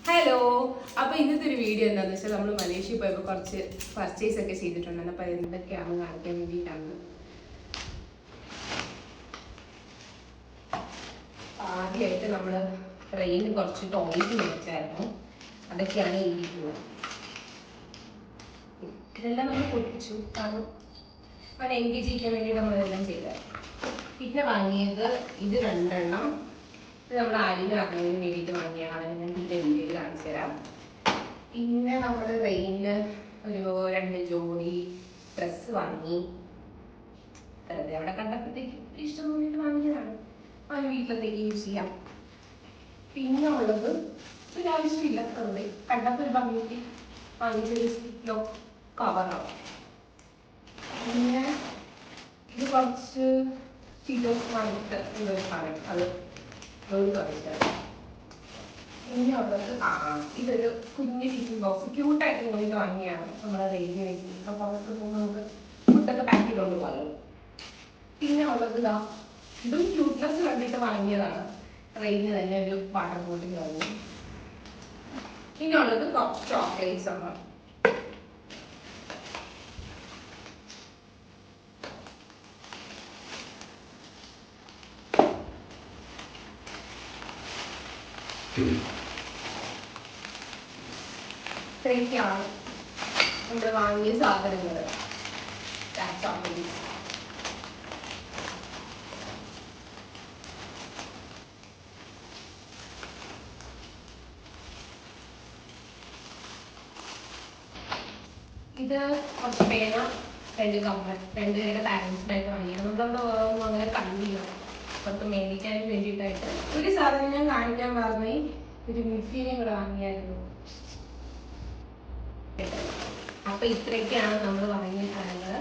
Hello. അപ്പോൾ ഇന്നത്തെ ഒരു വീഡിയോ എന്താണെന്ന് വെച്ചാൽ നമ്മൾ മലേഷ്യയിൽ പോയപ്പോൾ കുറച്ച് പർച്ചേസ് ഒക്കെ ചെയ്തിട്ടുണ്ട്. അപ്പോൾ എന്തൊക്കെയാണ് കാണിക്കാൻ വേണ്ടിയിട്ടാണ്. ആദ്യമായിട്ട് നമ്മൾ ട്രെയിനിൽ കുറച്ച് ടോയ്സ് മേടിച്ചായിരുന്നു. അതൊക്കെയാണ് ഇരിക്കുന്നത്. ഇതെല്ലാം നമ്മൾ പൊട്ടിച്ചു, കാരണം അവൻ എൻഗേജ് ചെയ്യാൻ വേണ്ടി നമ്മളെല്ലാം ചെയ്തായിരുന്നു. പിന്നെ വാങ്ങിയത് ഇത് 2 എണ്ണം. ഇത് നമ്മൾ ആരെങ്കിലും അറിഞ്ഞതിന് വേണ്ടിയിട്ട് വാങ്ങിയാണ്. അതിന് ഞാൻ ഇതിൻ്റെ വീഡിയോയിൽ കാണിച്ചു തരാം. പിന്നെ നമ്മൾ ട്രെയിനിന് ഒരു 2 ജോഡി ഡ്രസ്സ് വാങ്ങി. വെറുതെ അവിടെ കണ്ടപ്പോഴത്തേക്ക് ഇഷ്ടം തോന്നിയിട്ട് വാങ്ങിയതാണ്. അവന് വീട്ടിലത്തേക്ക് യൂസ് ചെയ്യാം. പിന്നെ ഉള്ളത് ഒരാവശ്യമില്ല, വെറുതെ കണ്ടപ്പോൾ ഒരു ഭംഗിക്ക് വാങ്ങിച്ചൊരു സ്റ്റിക്കോ കവറാവും. പിന്നെ ഇത് കുറച്ച് ഫിലോസ് വാങ്ങിയിട്ട് എന്തൊരു സാധനം, അത് കാണിച്ചത്. പിന്നെ ഉള്ളത് ഇതൊരു കുഞ്ഞ് ടിഫിൻ ബോക്സ്, ക്യൂട്ടായിട്ട് ഇങ്ങനെ വാങ്ങിയാണ്. നമ്മുടെ റെയിൽവേ വെക്കുന്നത്. അപ്പോൾ പുറത്ത് പോകുമ്പോൾ നമുക്ക് ഫുഡൊക്കെ പാക്ക് ചെയ്തുകൊണ്ട് പോകാമല്ലോ. പിന്നെ ഉള്ളത് ഇതും ക്യൂട്ട്നെസ് കണ്ടിട്ട് വാങ്ങിയതാണ്. ട്രെയിനിന് തന്നെ ഒരു വാട്ടർ ബോട്ടിൽ വാങ്ങി. പിന്നെ ഉള്ളത് കുറച്ച് ചോക്ലേറ്റ്സ് ആണ്. ഇത്രയൊക്കെയാണ് നമ്മൾ വാങ്ങിയ സാധനങ്ങൾ. ഇത് കുറച്ച് പേന, 2 കമ്മൽ, 2 പേരുടെ പാരൻസിനായിട്ട് വാങ്ങിയാണ്. നമ്മളവിടെ അങ്ങനെ കണ്ടില്ല, അവർക്ക് മേടിക്കാൻ വേണ്ടിയിട്ടായിട്ട്. ഒരു സാധനം ഞാൻ കാണിക്കാൻ പറഞ്ഞ് ഒരു മിക്സിയും കൂടെ വാങ്ങിയായിരുന്നു. അപ്പോൾ ഇത്രയൊക്കെയാണ് നമ്മൾ വാങ്ങിയ സാധനങ്ങൾ.